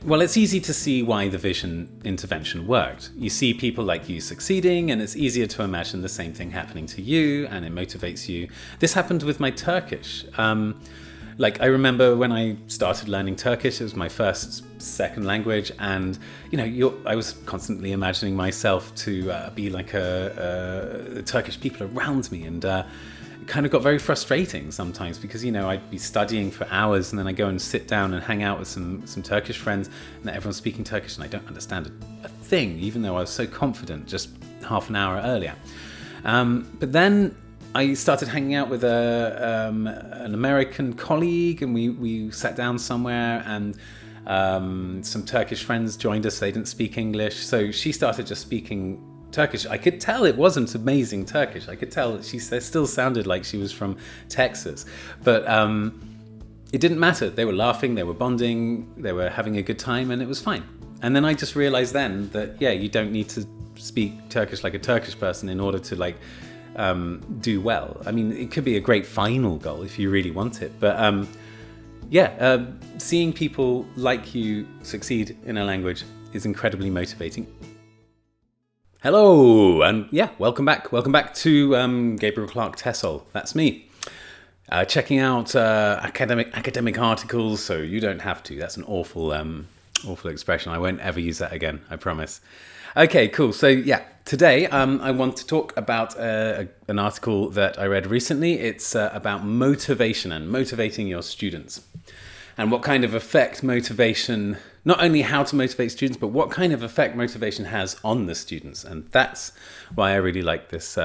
Well, it's easy to see why the vision intervention worked. You see people like you succeeding, and it's easier to imagine the same thing happening to you, and it motivates you. This happened with my Turkish. I remember when I started learning Turkish, it was my second language, and I was constantly imagining myself to be like the Turkish people around me, and it kind of got very frustrating sometimes because I'd be studying for hours, and then I go and sit down and hang out with some Turkish friends, and everyone's speaking Turkish, and I don't understand a thing, even though I was so confident just half an hour earlier. But then I started hanging out with an American colleague, and we sat down somewhere, and some Turkish friends joined us. They didn't speak English, so she started just speaking Turkish. I could tell it wasn't amazing Turkish. I could tell that she still sounded like she was from Texas, but it didn't matter. They were laughing, they were bonding, they were having a good time, and it was fine. And then I just realized then that you don't need to speak Turkish like a Turkish person in order to do well. I mean, it could be a great final goal if you really want it, but seeing people like you succeed in a language is incredibly motivating. Hello, and welcome back to Gabriel Clark Tessel. That's me. Checking out academic articles, so you don't have to. That's an awful expression. I won't ever use that again, I promise. Okay, cool. So today I want to talk about an article that I read recently. It's about motivation and motivating your students, and what kind of effect motivation, not only how to motivate students, but what kind of effect motivation has on the students. And that's why I really like this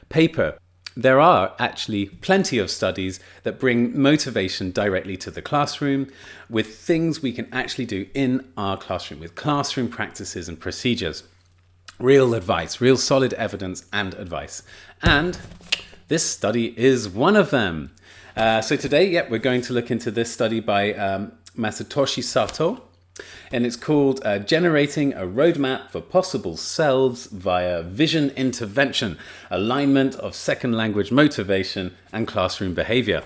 paper. There are actually plenty of studies that bring motivation directly to the classroom with things we can actually do in our classroom, with classroom practices and procedures. Real advice, real solid evidence and advice. And this study is one of them. So today, we're going to look into this study by Masatoshi Sato, and it's called Generating a Roadmap for Possible Selves via Vision Intervention, Alignment of Second Language Motivation and Classroom Behavior.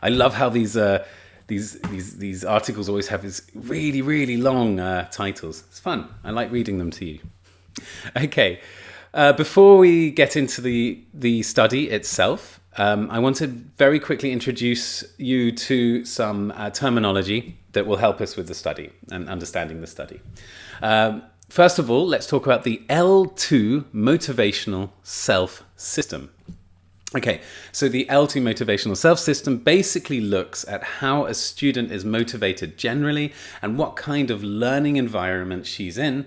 I love how these articles always have these really, really long titles. It's fun. I like reading them to you. Okay, before we get into the study itself, I want to very quickly introduce you to some terminology that will help us with the study and understanding the study. First of all, let's talk about the L2 motivational self system. Okay, so the L2 motivational self system basically looks at how a student is motivated generally and what kind of learning environment she's in,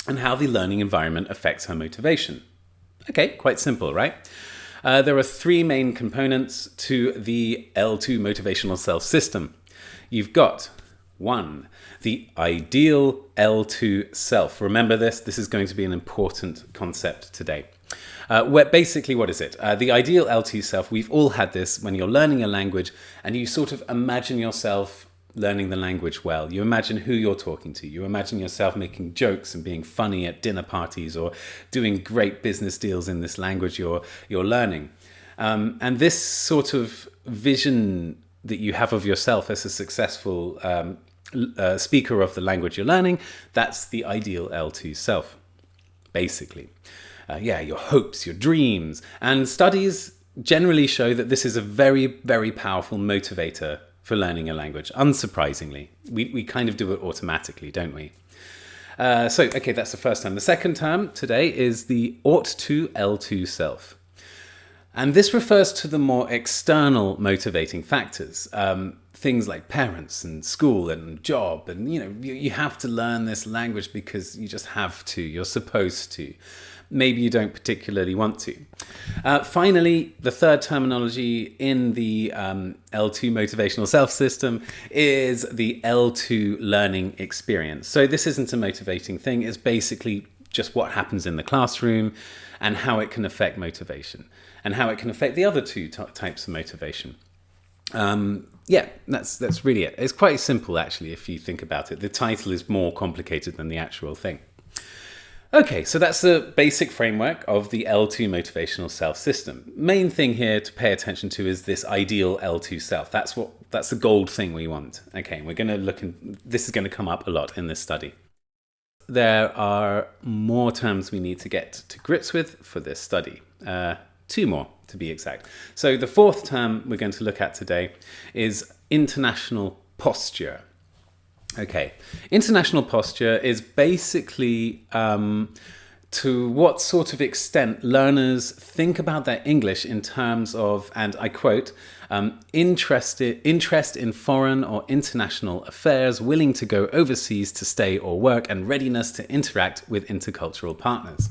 and how the learning environment affects her motivation. Okay, quite simple, right? There are three main components to the L2 motivational self system. You've got 1, the ideal L2 self. Remember this is going to be an important concept today. What is it? The ideal L2 self, we've all had this when you're learning a language and you sort of imagine yourself learning the language well. You imagine who you're talking to. You imagine yourself making jokes and being funny at dinner parties or doing great business deals in this language you're learning. And this sort of vision that you have of yourself as a successful speaker of the language you're learning, that's the ideal L2 self, basically. Your hopes, your dreams. And studies generally show that this is a very, very powerful motivator for learning a language, unsurprisingly. We kind of do it automatically, don't we? That's the first term. The second term today is the ought to L2 self. And this refers to the more external motivating factors, things like parents and school and job. And, you have to learn this language because you just have to, you're supposed to. Maybe you don't particularly want to. Finally, the third terminology in the L2 motivational self system is the L2 learning experience. So this isn't a motivating thing. It's basically just what happens in the classroom and how it can affect motivation and how it can affect the other two types of motivation. That's really it. It's quite simple, actually, if you think about it. The title is more complicated than the actual thing. Okay, so that's the basic framework of the L2 motivational self system. Main thing here to pay attention to is this ideal L2 self. That's the gold thing we want. Okay, we're going to look in, this is going to come up a lot in this study. There are more terms we need to get to grips with for this study. 2 more to be exact. So the 4th term we're going to look at today is international posture. Okay, international posture is basically to what sort of extent learners think about their English in terms of, and I quote, interest in foreign or international affairs, willing to go overseas to stay or work, and readiness to interact with intercultural partners.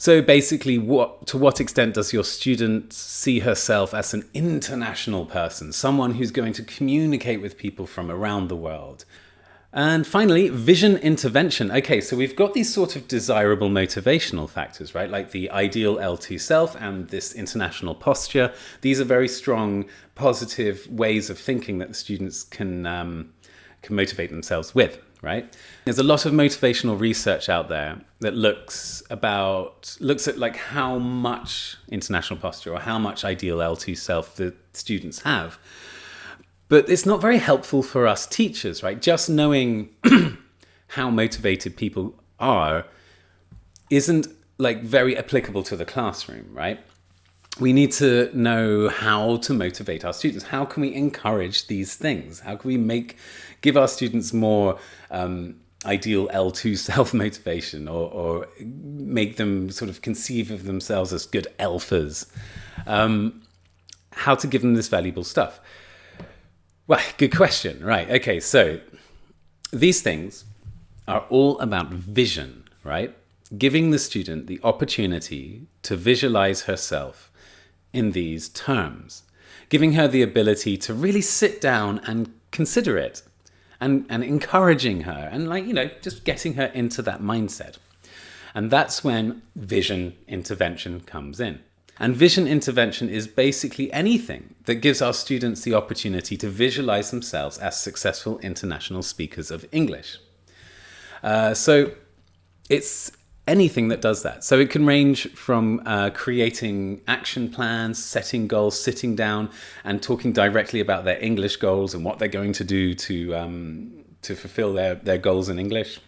So basically, to what extent does your student see herself as an international person, someone who's going to communicate with people from around the world? And finally, vision intervention. Okay, so we've got these sort of desirable motivational factors, right? Like the ideal L2 self and this international posture. These are very strong, positive ways of thinking that the students can motivate themselves with, right? There's a lot of motivational research out there that looks at like how much international posture or how much ideal L2 self the students have. But it's not very helpful for us teachers, right? Just knowing how motivated people are isn't like very applicable to the classroom, right? We need to know how to motivate our students. How can we encourage these things? How can we give our students more ideal L2 self-motivation or make them sort of conceive of themselves as good alphas? How to give them this valuable stuff? Well, good question. Right. Okay. So these things are all about vision, right? Giving the student the opportunity to visualize herself in these terms, giving her the ability to really sit down and consider it and encouraging her and just getting her into that mindset. And that's when vision intervention comes in. And vision intervention is basically anything that gives our students the opportunity to visualize themselves as successful international speakers of English. So it's anything that does that. So it can range from creating action plans, setting goals, sitting down and talking directly about their English goals and what they're going to do to fulfill their goals in English.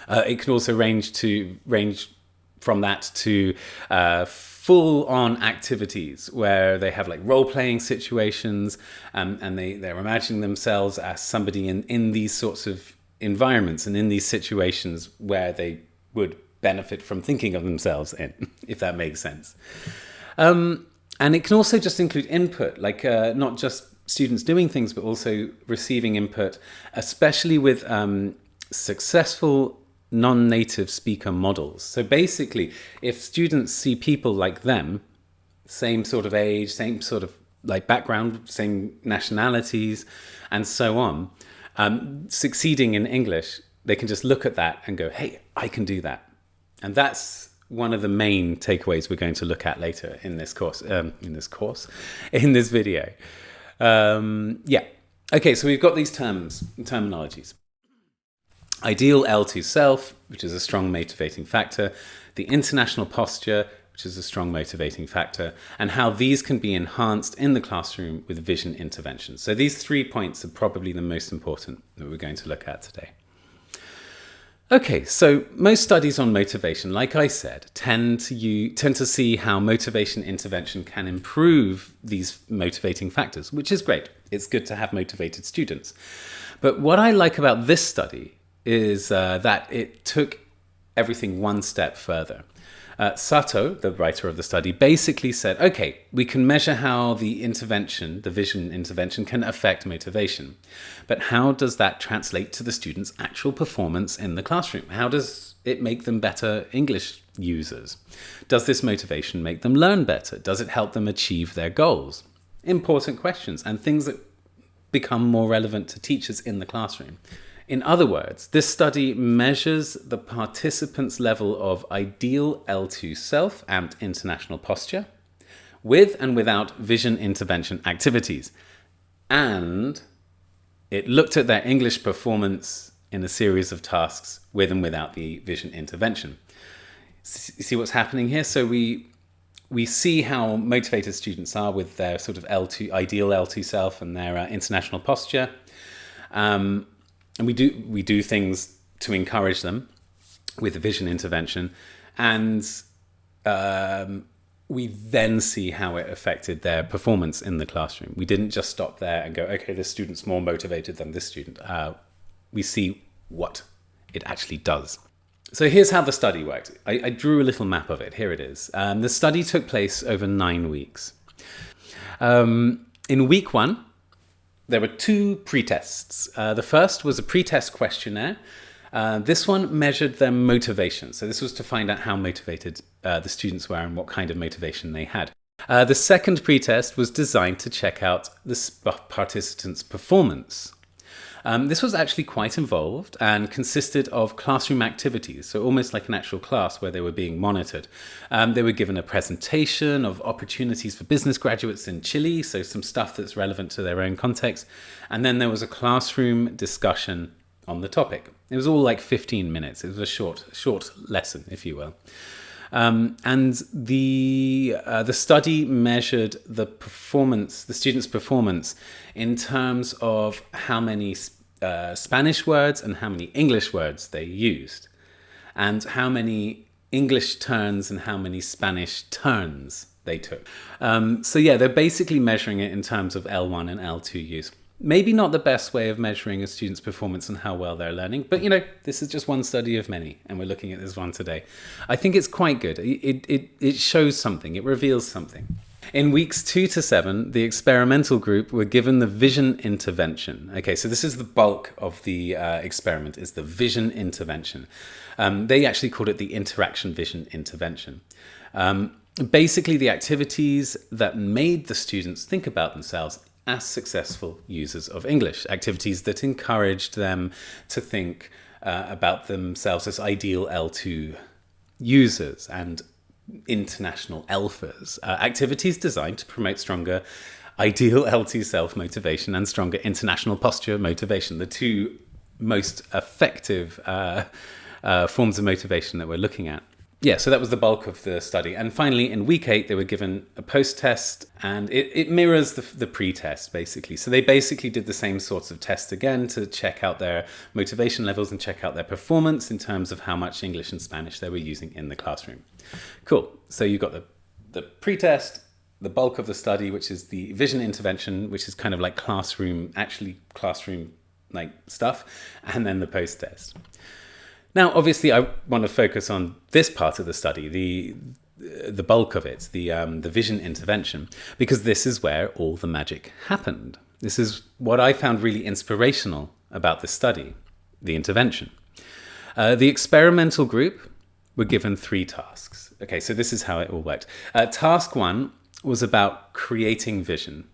It can also range from that to full-on activities where they have like role-playing situations and they're imagining themselves as somebody in these sorts of environments and in these situations where they would benefit from thinking of themselves in, if that makes sense. And it can also just include input, like not just students doing things, but also receiving input, especially with successful non-native speaker models. So basically, if students see people like them, same sort of age, same sort of like background, same nationalities, and so on, succeeding in English, they can just look at that and go, hey, I can do that. And that's one of the main takeaways we're going to look at later in this in this video. Okay, so we've got these terminologies. Ideal L2 self, which is a strong motivating factor, the international posture, which is a strong motivating factor, and how these can be enhanced in the classroom with vision intervention. So these 3 points are probably the most important that we're going to look at today. Okay, so most studies on motivation, like I said, tend to see how motivation intervention can improve these motivating factors, which is great. It's good to have motivated students. But what I like about this study is that it took everything one step further. Sato, the writer of the study, basically said, okay, we can measure how the vision intervention can affect motivation. But how does that translate to the students' actual performance in the classroom? How does it make them better English users? Does this motivation make them learn better? Does it help them achieve their goals? Important questions and things that become more relevant to teachers in the classroom. In other words, this study measures the participants' level of ideal L2 self and international posture with and without vision intervention activities. And it looked at their English performance in a series of tasks with and without the vision intervention. See what's happening here? So we see how motivated students are with their sort of ideal L2 self and their international posture. And we do things to encourage them with the vision intervention. And we then see how it affected their performance in the classroom. We didn't just stop there and go, okay, this student's more motivated than this student. We see what it actually does. So here's how the study worked. I drew a little map of it. Here it is. The study took place over 9 weeks. In week 1, there were 2 pre-tests. The first was a pre-test questionnaire. This one measured their motivation. So this was to find out how motivated the students were and what kind of motivation they had. The second pre-test was designed to check out the participants' performance. This was actually quite involved and consisted of classroom activities, so almost like an actual class where they were being monitored. They were given a presentation of opportunities for business graduates in Chile, so some stuff that's relevant to their own context. And then there was a classroom discussion on the topic. It was all like 15 minutes. It was a short lesson, if you will. And the study measured the students' performance in terms of how many Spanish words and how many English words they used, and how many English turns and how many Spanish turns they took. So yeah, they're basically measuring it in terms of L1 and L2 use. Maybe not the best way of measuring a student's performance and how well they're learning, but this is just one study of many, and we're looking at this one today. I think it's quite good. It shows something, it reveals something. In weeks 2 to 7, the experimental group were given the vision intervention. Okay, so this is the bulk of the experiment, is the vision intervention. They actually called it the interaction vision intervention. Basically, the activities that made the students think about themselves as successful users of English, activities that encouraged them to think about themselves as ideal L2 users and international alphas, activities designed to promote stronger ideal L2 self-motivation and stronger international posture motivation, the 2 most effective forms of motivation that we're looking at. Yeah, so that was the bulk of the study. And finally, in week 8, they were given a post-test, and it mirrors the pre-test, basically. So they basically did the same sorts of tests again to check out their motivation levels and check out their performance in terms of how much English and Spanish they were using in the classroom. Cool. So you've got the pre-test, the bulk of the study, which is the vision intervention, which is kind of like classroom-like stuff, and then the post-test. Now, obviously, I want to focus on this part of the study, the bulk of it, the vision intervention, because this is where all the magic happened. This is what I found really inspirational about this study, the intervention. The experimental group were given 3 tasks. Okay, so this is how it all worked. Task 1 was about creating vision.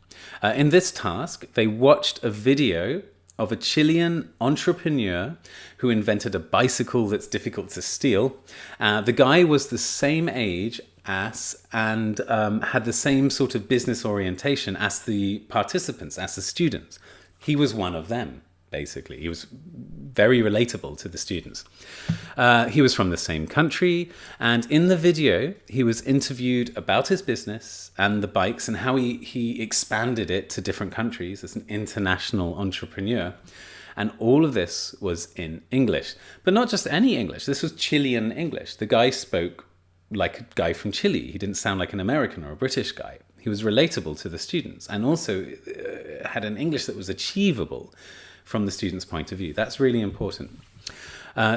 In this task, they watched a video of a Chilean entrepreneur who invented a bicycle that's difficult to steal. The guy was the same age as and had the same sort of business orientation as the participants, as the students. He was one of them, basically. He was very relatable to the students. He was from the same country, and in the video, he was interviewed about his business and the bikes and how he expanded it to different countries as an international entrepreneur. And all of this was in English, but not just any English. This was Chilean English. The guy spoke like a guy from Chile. He didn't sound like an American or a British guy. He was relatable to the students and also had an English that was achievable from the student's point of view. That's really important.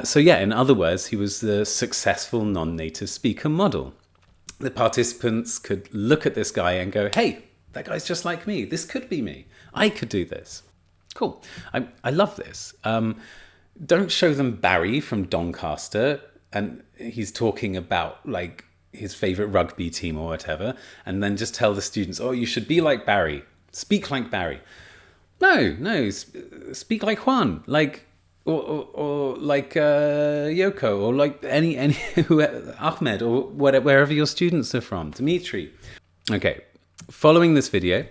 So yeah, in other words, he was the successful non-native speaker model. The participants could look at this guy and go, hey, that guy's just like me. This could be me. I could do this. Cool. I love this. Don't show them Barry from Doncaster and he's talking about like his favorite rugby team or whatever, and then just tell the students, oh, you should be like Barry. Speak like Barry. No, speak like Juan, like or like Yoko, or like any Ahmed, or wherever your students are from, Dimitri. Okay, following this video,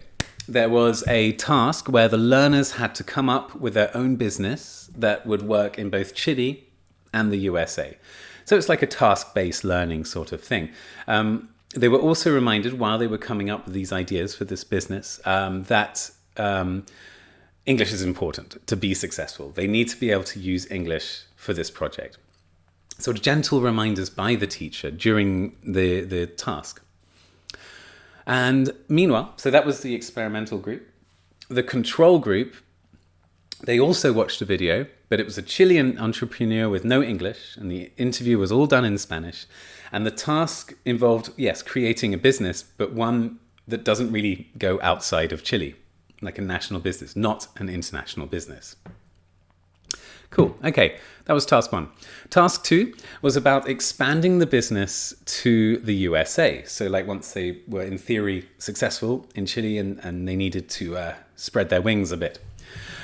there was a task where the learners had to come up with their own business that would work in both Chile and the USA. So it's like a task-based learning sort of thing. They were also reminded while they were coming up with these ideas for this business that English is important to be successful. They need to be able to use English for this project. So gentle reminders by the teacher during the task. And meanwhile, so that was the experimental group. The control group, they also watched a video, but it was a Chilean entrepreneur with no English, and the interview was all done in Spanish. And the task involved, yes, creating a business, but one that doesn't really go outside of Chile, like a national business, not an international business. Cool. Okay, that was task 1. Task 2 was about expanding the business to the USA. So like once they were in theory successful in Chile and they needed to spread their wings a bit.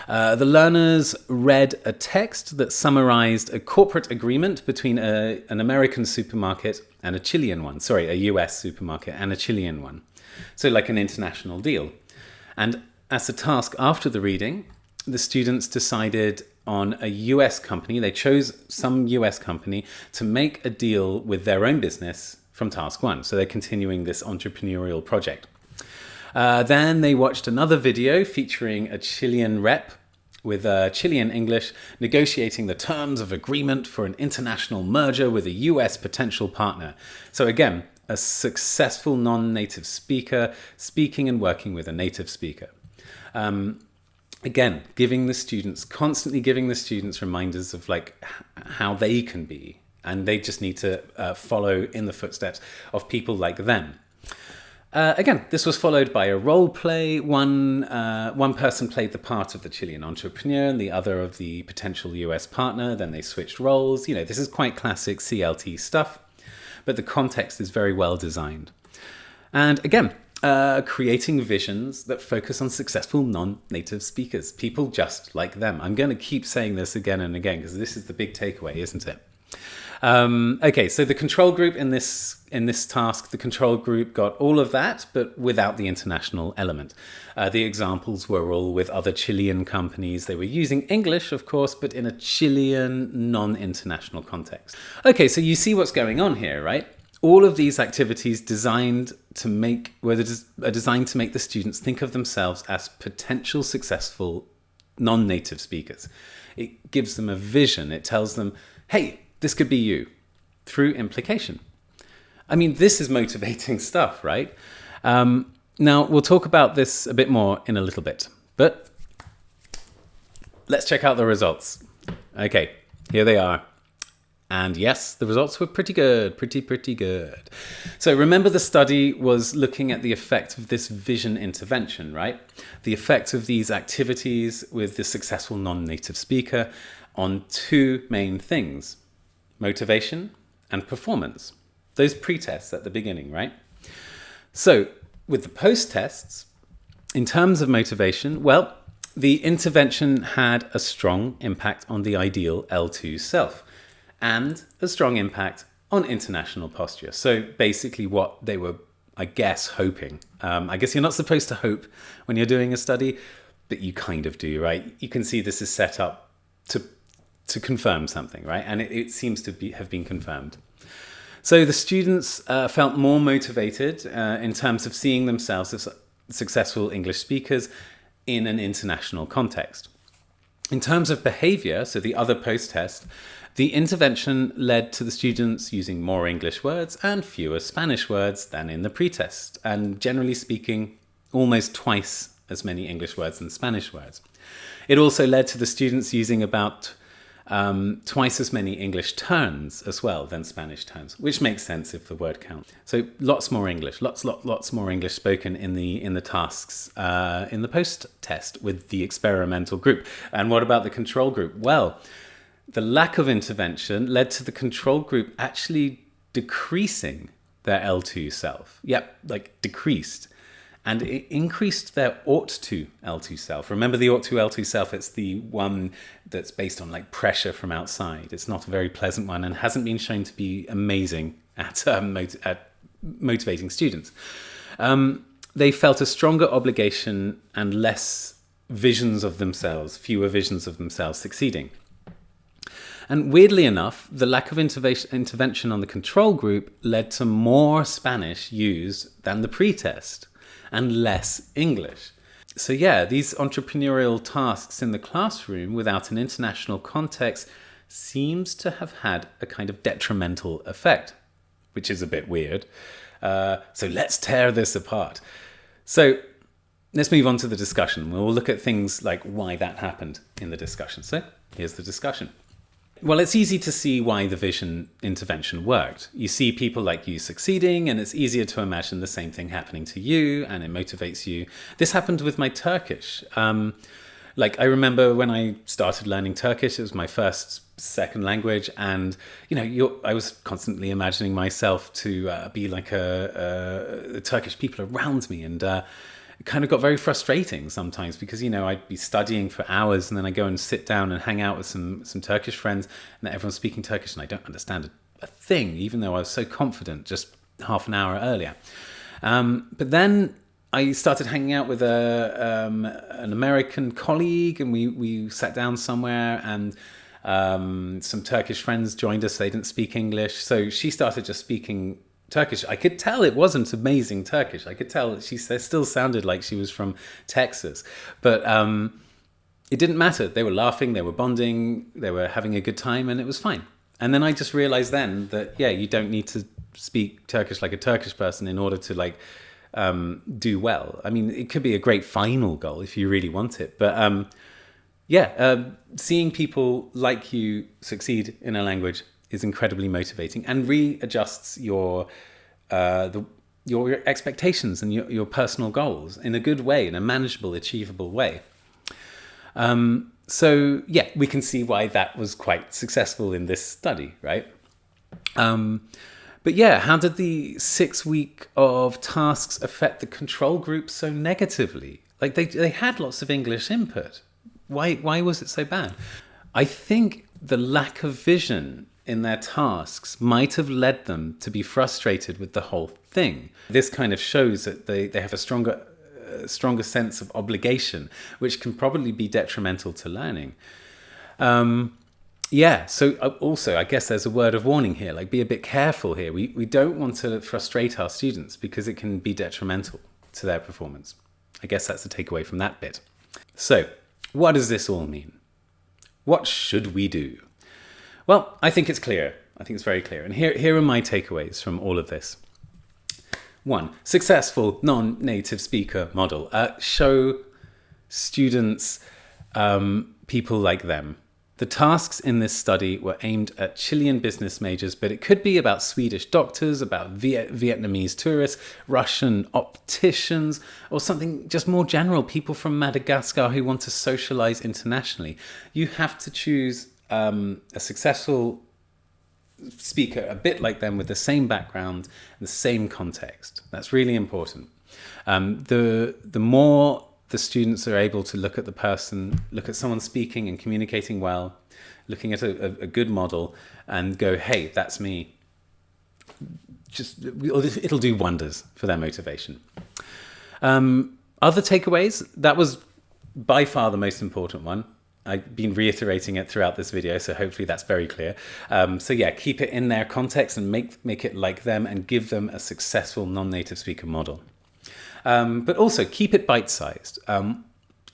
The learners read a text that summarized a corporate agreement between an American supermarket and a Chilean one. Sorry, a US supermarket and a Chilean one. So like an international deal. And as a task after the reading, the students decided on a US company. They chose some US company to make a deal with their own business from task 1. So they're continuing this entrepreneurial project. Then they watched another video featuring a Chilean rep with Chilean English negotiating the terms of agreement for an international merger with a US potential partner. So again, a successful non-native speaker speaking and working with a native speaker. Again, constantly giving the students reminders of like how they can be, and they just need to follow in the footsteps of people like them. Again, this was followed by a role play. One person played the part of the Chilean entrepreneur and the other of the potential US partner. Then they switched roles. You know, this is quite classic CLT stuff, but the context is very well designed. And again, creating visions that focus on successful non-native speakers, people just like them. I'm going to keep saying this again and again because this is the big takeaway, isn't it? Okay, so the control group in this task, the control group got all of that, but without the international element. The examples were all with other Chilean companies. They were using English, of course, but in a Chilean non-international context. Okay, so you see what's going on here, right? All of these activities are designed to make the students think of themselves as potential successful non-native speakers. It gives them a vision. It tells them, hey, this could be you, through implication. I mean, this is motivating stuff, right? Now, we'll talk about this a bit more in a little bit, but let's check out the results. Okay, here they are. And yes, the results were pretty good, pretty good. So remember the study was looking at the effect of this vision intervention, right? The effect of these activities with the successful non-native speaker on 2 main things, motivation and performance. Those pre-tests at the beginning, right? So with the post-tests, in terms of motivation, well, the intervention had a strong impact on the ideal L2 self, and a strong impact on international posture. So basically what they were, I guess, hoping. I guess you're not supposed to hope when you're doing a study, but you kind of do, right? You can see this is set up to confirm something, right? And it seems to have been confirmed. So the students felt more motivated in terms of seeing themselves as successful English speakers in an international context. In terms of behavior, so the other post-test, the intervention led to the students using more English words and fewer Spanish words than in the pretest, and generally speaking, almost twice as many English words than Spanish words. It also led to the students using about twice as many English turns as well than Spanish turns, which makes sense if the word count. So lots more English, lots more English spoken in the tasks in the post-test with the experimental group. And what about the control group? Well, the lack of intervention led to the control group actually decreasing their L2 self. Yep, like decreased. And it increased their ought to L2 self. Remember the ought to L2 self, it's the one that's based on like pressure from outside. It's not a very pleasant one and hasn't been shown to be amazing at motivating students. they felt a stronger obligation and less visions of themselves, fewer visions of themselves succeeding. And weirdly enough, the lack of intervention on the control group led to more Spanish used than the pretest and less English. So yeah, these entrepreneurial tasks in the classroom without an international context seems to have had a kind of detrimental effect, which is a bit weird. So let's tear this apart. So let's move on to the discussion. We'll look at things like why that happened in the discussion. So here's the discussion. Well, it's easy to see why the vision intervention worked. You see people like you succeeding, and it's easier to imagine the same thing happening to you, and it motivates you. This happened with my Turkish. I remember when I started learning Turkish, it was my second language, and I was constantly imagining myself to be like the Turkish people around me, and it kind of got very frustrating sometimes because I'd be studying for hours and then I go and sit down and hang out with some Turkish friends, and everyone's speaking Turkish and I don't understand a thing, even though I was so confident just half an hour earlier. But then I started hanging out with an American colleague, and we sat down somewhere, and some Turkish friends joined us. They didn't speak English, so she started just speaking Turkish. I could tell it wasn't amazing Turkish. I could tell that she still sounded like she was from Texas, but it didn't matter. They were laughing, they were bonding, they were having a good time, and it was fine. And then I just realized then that you don't need to speak Turkish like a Turkish person in order to do well. I mean, it could be a great final goal if you really want it, but seeing people like you succeed in a language is incredibly motivating and readjusts your expectations and your personal goals in a good way, in a manageable, achievable way. We can see why that was quite successful in this study, right? How did the 6 week of tasks affect the control group so negatively? They had lots of English input. Why was it so bad? I think the lack of vision in their tasks might have led them to be frustrated with the whole thing. This kind of shows that they have a stronger sense of obligation, which can probably be detrimental to learning. So also, I guess there's a word of warning here, be a bit careful here. We don't want to frustrate our students because it can be detrimental to their performance. I guess that's the takeaway from that bit. So, what does this all mean? What should we do? Well, I think it's clear. I think it's very clear. And here are my takeaways from all of this. 1, successful non-native speaker model. Show students people like them. The tasks in this study were aimed at Chilean business majors, but it could be about Swedish doctors, about Vietnamese tourists, Russian opticians, or something just more general, people from Madagascar who want to socialize internationally. You have to choose a successful speaker, a bit like them, with the same background, the same context. That's really important. The more the students are able to look at the person, look at someone speaking and communicating well, looking at a good model and go, hey, that's me. It'll do wonders for their motivation. Other takeaways, that was by far the most important one. I've been reiterating it throughout this video, so hopefully that's very clear. Keep it in their context and make it like them and give them a successful non-native speaker model. But also keep it bite-sized.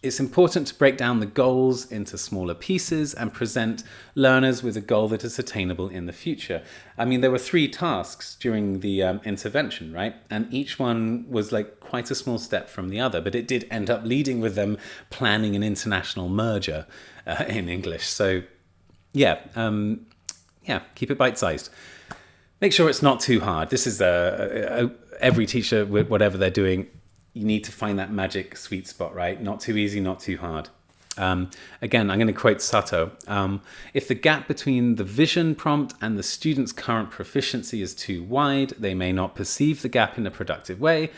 It's important to break down the goals into smaller pieces and present learners with a goal that is attainable in the future. I mean, there were 3 tasks during the intervention, right? And each one was quite a small step from the other, but it did end up leading with them planning an international merger in English. So keep it bite-sized. Make sure it's not too hard. This is every teacher, whatever they're doing, you need to find that magic sweet spot, right? Not too easy, not too hard. Again, I'm going to quote Sato. If the gap between the vision prompt and the student's current proficiency is too wide, they may not perceive the gap in a productive way,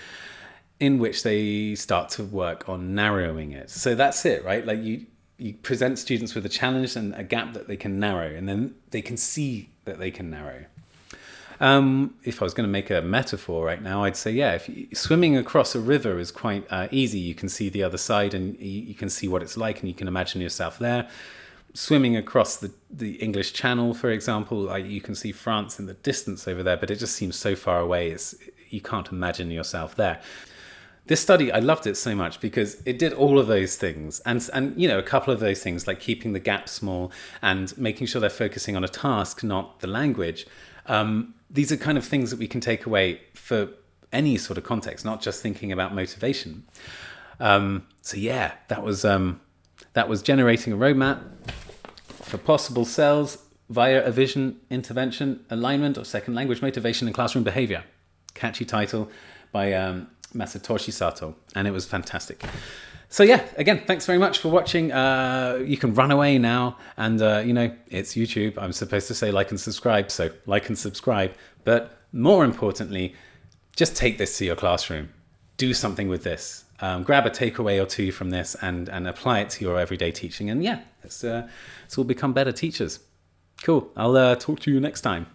in which they start to work on narrowing it. So that's it, right? You present students with a challenge and a gap that they can narrow, and then they can see that they can narrow. If I was going to make a metaphor right now, I'd say, yeah, swimming across a river is quite easy. You can see the other side and you can see what it's like and you can imagine yourself there. Swimming across the English Channel, for example, you can see France in the distance over there, but it just seems so far away. You can't imagine yourself there. This study, I loved it so much because it did all of those things. And a couple of those things, like keeping the gap small and making sure they're focusing on a task, not the language. These are kind of things that we can take away for any sort of context, not just thinking about motivation. That was generating a roadmap for possible cells via a vision, intervention, alignment of second language motivation and classroom behavior. Catchy title by Masatoshi Sato, and it was fantastic. So yeah, again, thanks very much for watching. You can run away now, and it's YouTube. I'm supposed to say like and subscribe, so like and subscribe. But more importantly, just take this to your classroom. Do something with this. Grab a takeaway or two from this and apply it to your everyday teaching. And yeah, let's all become better teachers. Cool. I'll talk to you next time.